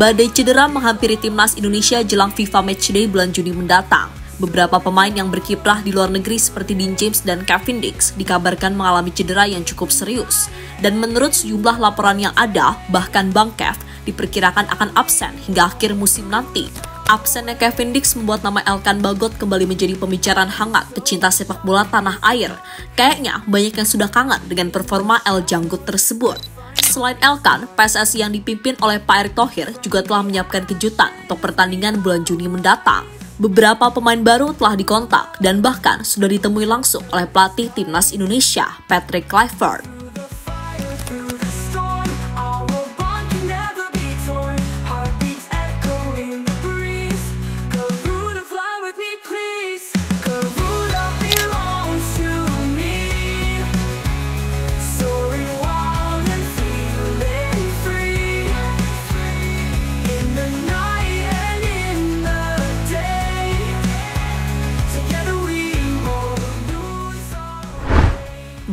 Badai cedera menghampiri timnas Indonesia jelang FIFA Matchday bulan Juni mendatang. Beberapa pemain yang berkiprah di luar negeri seperti Dean James dan Kevin Dix dikabarkan mengalami cedera yang cukup serius. Dan menurut sejumlah laporan yang ada, bahkan Bang Kev diperkirakan akan absen hingga akhir musim nanti. Absennya Kevin Dix membuat nama Elkan Bagot kembali menjadi pembicaraan hangat pecinta sepak bola tanah air. Kayaknya banyak yang sudah kangen dengan performa El Janggut tersebut. Selain Elkan, PSSI yang dipimpin oleh Pak Erick Thohir juga telah menyiapkan kejutan untuk pertandingan bulan Juni mendatang. Beberapa pemain baru telah dikontak dan bahkan sudah ditemui langsung oleh pelatih timnas Indonesia, Patrick Kluivert.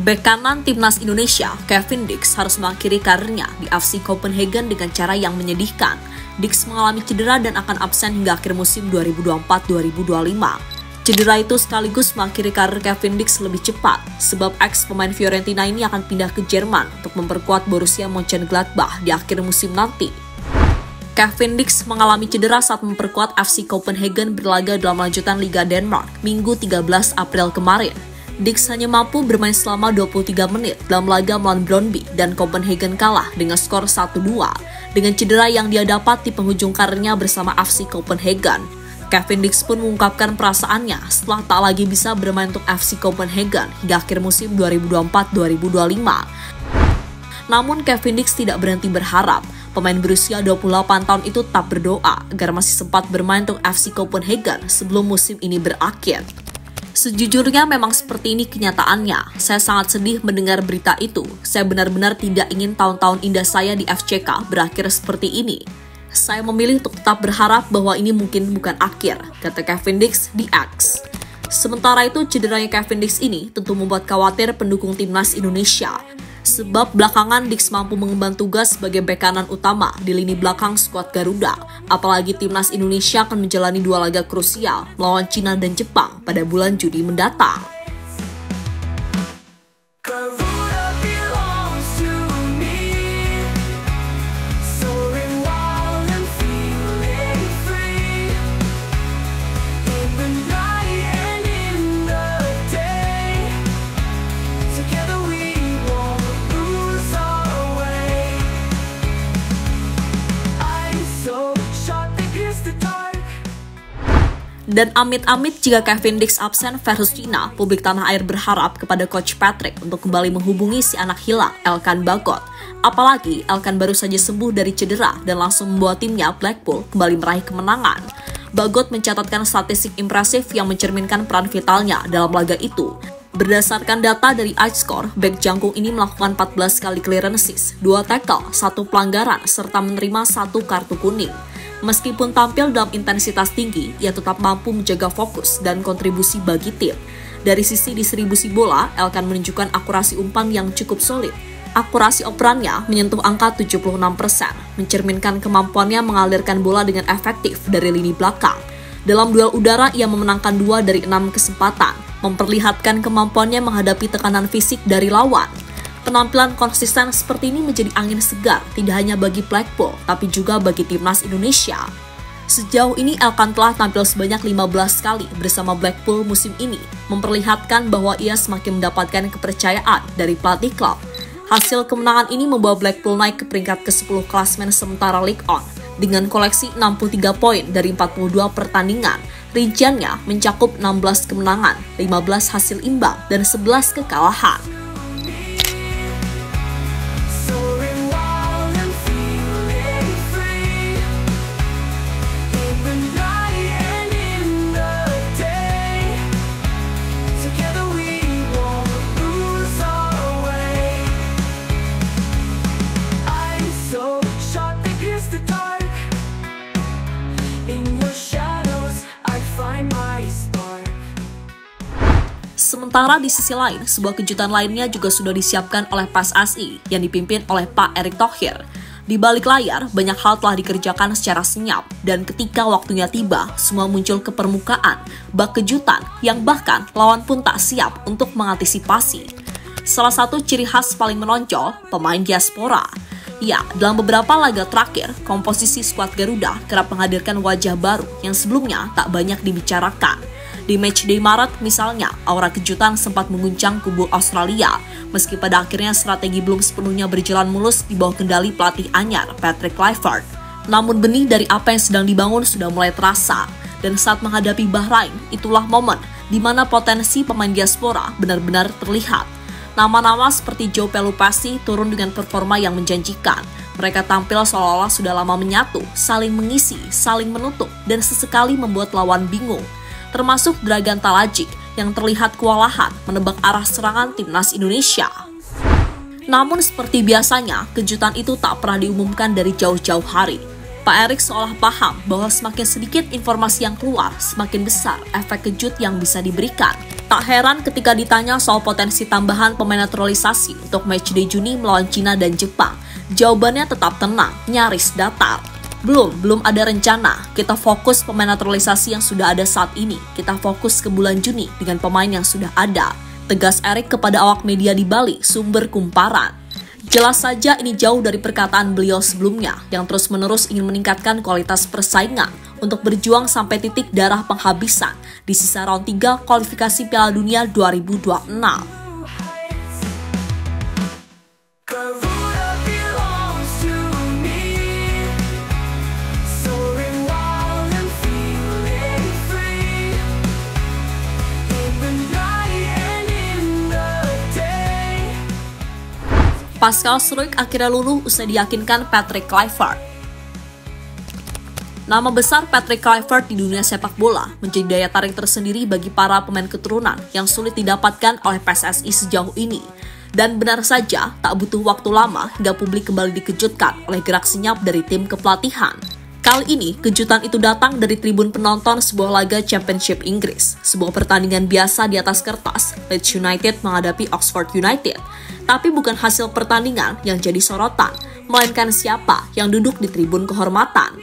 Bek kanan timnas Indonesia, Kevin Dix harus mengakhiri karirnya di FC Copenhagen dengan cara yang menyedihkan. Dix mengalami cedera dan akan absen hingga akhir musim 2024-2025. Cedera itu sekaligus mengakhiri karir Kevin Dix lebih cepat, sebab ex pemain Fiorentina ini akan pindah ke Jerman untuk memperkuat Borussia Mönchengladbach di akhir musim nanti. Kevin Dix mengalami cedera saat memperkuat FC Copenhagen berlaga dalam lanjutan Liga Denmark Minggu 13 April kemarin. Dix hanya mampu bermain selama 23 menit dalam laga melawan Brøndby dan Copenhagen kalah dengan skor 1-2. Dengan cedera yang dia dapat di penghujung karirnya bersama FC Copenhagen, Kevin Dix pun mengungkapkan perasaannya setelah tak lagi bisa bermain untuk FC Copenhagen hingga akhir musim 2024-2025. Namun Kevin Dix tidak berhenti berharap. Pemain berusia 28 tahun itu tetap berdoa agar masih sempat bermain untuk FC Copenhagen sebelum musim ini berakhir. Sejujurnya memang seperti ini kenyataannya. Saya sangat sedih mendengar berita itu. Saya benar-benar tidak ingin tahun-tahun indah saya di FCK berakhir seperti ini. Saya memilih untuk tetap berharap bahwa ini mungkin bukan akhir, kata Kevin Dix di X. Sementara itu, cederanya Kevin Dix ini tentu membuat khawatir pendukung timnas Indonesia. Sebab belakangan Dix mampu mengemban tugas sebagai bek kanan utama di lini belakang skuad Garuda. Apalagi timnas Indonesia akan menjalani 2 laga krusial melawan Cina dan Jepang pada bulan Juni mendatang. Dan amit-amit jika Kevin Dix absen versus Cina, publik tanah air berharap kepada Coach Patrick untuk kembali menghubungi si anak hilang, Elkan Bagot. Apalagi Elkan baru saja sembuh dari cedera dan langsung membawa timnya Blackpool kembali meraih kemenangan. Bagot mencatatkan statistik impresif yang mencerminkan peran vitalnya dalam laga itu. Berdasarkan data dari iScore, bek jangkung ini melakukan 14 kali clearances, 2 tackle, 1 pelanggaran, serta menerima 1 kartu kuning. Meskipun tampil dalam intensitas tinggi, ia tetap mampu menjaga fokus dan kontribusi bagi tim. Dari sisi distribusi bola, Elkan menunjukkan akurasi umpan yang cukup solid. Akurasi operannya menyentuh angka 76%, mencerminkan kemampuannya mengalirkan bola dengan efektif dari lini belakang. Dalam duel udara, ia memenangkan 2 dari 6 kesempatan, memperlihatkan kemampuannya menghadapi tekanan fisik dari lawan. Penampilan konsisten seperti ini menjadi angin segar tidak hanya bagi Blackpool, tapi juga bagi timnas Indonesia. Sejauh ini Elkan telah tampil sebanyak 15 kali bersama Blackpool musim ini, memperlihatkan bahwa ia semakin mendapatkan kepercayaan dari pelatih klub. Hasil kemenangan ini membawa Blackpool naik ke peringkat ke-10 klasemen sementara League One, dengan koleksi 63 poin dari 42 pertandingan. Rinciannya mencakup 16 kemenangan, 15 hasil imbang, dan 11 kekalahan. Sementara di sisi lain, sebuah kejutan lainnya juga sudah disiapkan oleh PSSI yang dipimpin oleh Pak Erick Thohir. Di balik layar, banyak hal telah dikerjakan secara senyap, dan ketika waktunya tiba, semua muncul ke permukaan, bak kejutan yang bahkan lawan pun tak siap untuk mengantisipasi. Salah satu ciri khas paling menonjol, pemain diaspora. Ya, dalam beberapa laga terakhir, komposisi skuad Garuda kerap menghadirkan wajah baru yang sebelumnya tak banyak dibicarakan. Di matchday Maret misalnya, aura kejutan sempat mengguncang kubu Australia, meski pada akhirnya strategi belum sepenuhnya berjalan mulus di bawah kendali pelatih anyar Patrick Kluivert. Namun benih dari apa yang sedang dibangun sudah mulai terasa, dan saat menghadapi Bahrain, itulah momen di mana potensi pemain diaspora benar-benar terlihat. Nama-nama seperti Joe Pelupessy turun dengan performa yang menjanjikan. Mereka tampil seolah-olah sudah lama menyatu, saling mengisi, saling menutup, dan sesekali membuat lawan bingung. Termasuk Dragan Talajic yang terlihat kewalahan menebak arah serangan timnas Indonesia. Namun seperti biasanya, kejutan itu tak pernah diumumkan dari jauh-jauh hari. Pak Erik seolah paham bahwa semakin sedikit informasi yang keluar, semakin besar efek kejut yang bisa diberikan. Tak heran ketika ditanya soal potensi tambahan pemain naturalisasi untuk matchday Juni melawan Cina dan Jepang, jawabannya tetap tenang, nyaris datar. Belum ada rencana. Kita fokus pemain naturalisasi yang sudah ada saat ini. Kita fokus ke bulan Juni dengan pemain yang sudah ada. Tegas Erik kepada awak media di Bali, sumber kumparan. Jelas saja ini jauh dari perkataan beliau sebelumnya yang terus-menerus ingin meningkatkan kualitas persaingan untuk berjuang sampai titik darah penghabisan di sisa round 3 kualifikasi Piala Dunia 2026. Pascal Struijk akhirnya luluh usai diyakinkan Patrick Kluivert. Nama besar Patrick Kluivert di dunia sepak bola menjadi daya tarik tersendiri bagi para pemain keturunan yang sulit didapatkan oleh PSSI sejauh ini. Dan benar saja, tak butuh waktu lama hingga publik kembali dikejutkan oleh gerak senyap dari tim kepelatihan. Kali ini, kejutan itu datang dari tribun penonton sebuah laga Championship Inggris, sebuah pertandingan biasa di atas kertas, Leeds United menghadapi Oxford United. Tapi bukan hasil pertandingan yang jadi sorotan, melainkan siapa yang duduk di tribun kehormatan.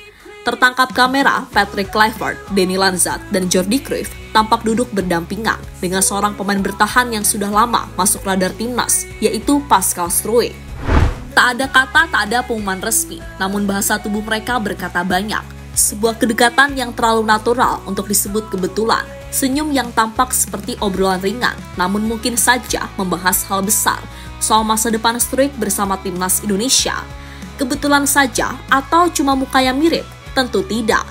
Tertangkap kamera, Patrick Kluivert, Danny Lanzat, dan Jordi Cruyff tampak duduk berdampingan dengan seorang pemain bertahan yang sudah lama masuk radar timnas, yaitu Pascal Struijk. Tak ada kata, tak ada pengumuman resmi, namun bahasa tubuh mereka berkata banyak. Sebuah kedekatan yang terlalu natural untuk disebut kebetulan. Senyum yang tampak seperti obrolan ringan, namun mungkin saja membahas hal besar soal masa depan Struijk bersama timnas Indonesia. Kebetulan saja atau cuma muka yang mirip? Tentu tidak.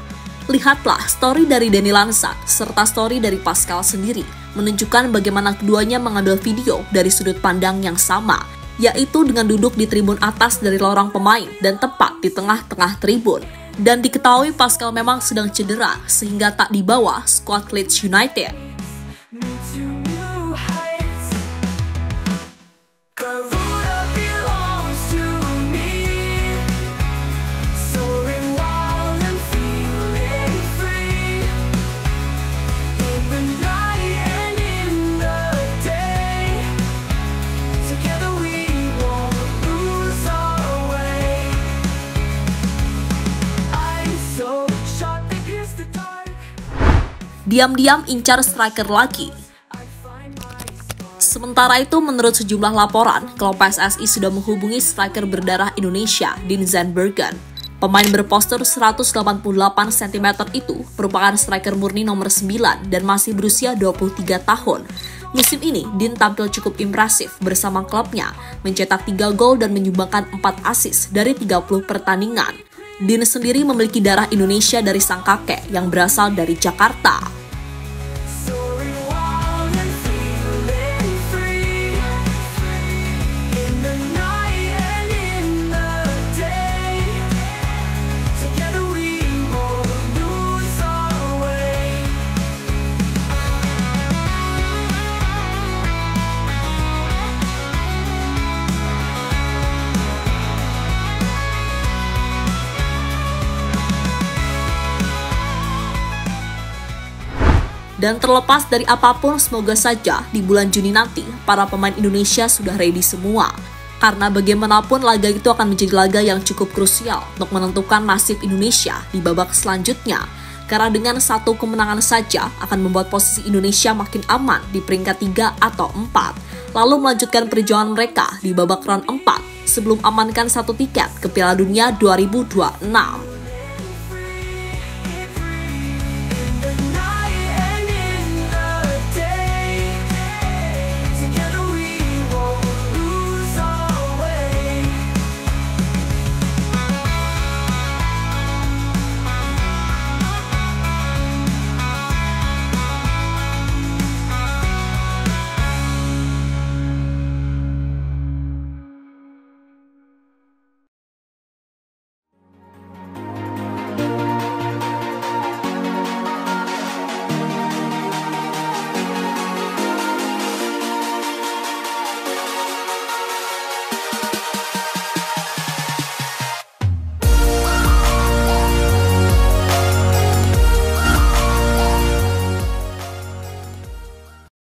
Lihatlah story dari Danny Lanzat serta story dari Pascal sendiri menunjukkan bagaimana keduanya mengambil video dari sudut pandang yang sama, yaitu dengan duduk di tribun atas dari lorong pemain dan tepat di tengah-tengah tribun. Dan diketahui Pascal memang sedang cedera sehingga tak dibawa skuad Leeds United. Diam-diam incar striker lagi. Sementara itu, menurut sejumlah laporan, klub PSSI sudah menghubungi striker berdarah Indonesia, Dean Zandbergen. Pemain berpostur 188 cm itu merupakan striker murni nomor 9 dan masih berusia 23 tahun. Musim ini, Dean tampil cukup impresif bersama klubnya, mencetak 3 gol dan menyumbangkan 4 assist dari 30 pertandingan. Dean sendiri memiliki darah Indonesia dari sang kakek yang berasal dari Jakarta. Dan terlepas dari apapun, semoga saja di bulan Juni nanti, para pemain Indonesia sudah ready semua. Karena bagaimanapun laga itu akan menjadi laga yang cukup krusial untuk menentukan nasib Indonesia di babak selanjutnya. Karena dengan satu kemenangan saja akan membuat posisi Indonesia makin aman di peringkat 3 atau 4. Lalu melanjutkan perjuangan mereka di babak round 4 sebelum amankan satu tiket ke Piala Dunia 2026.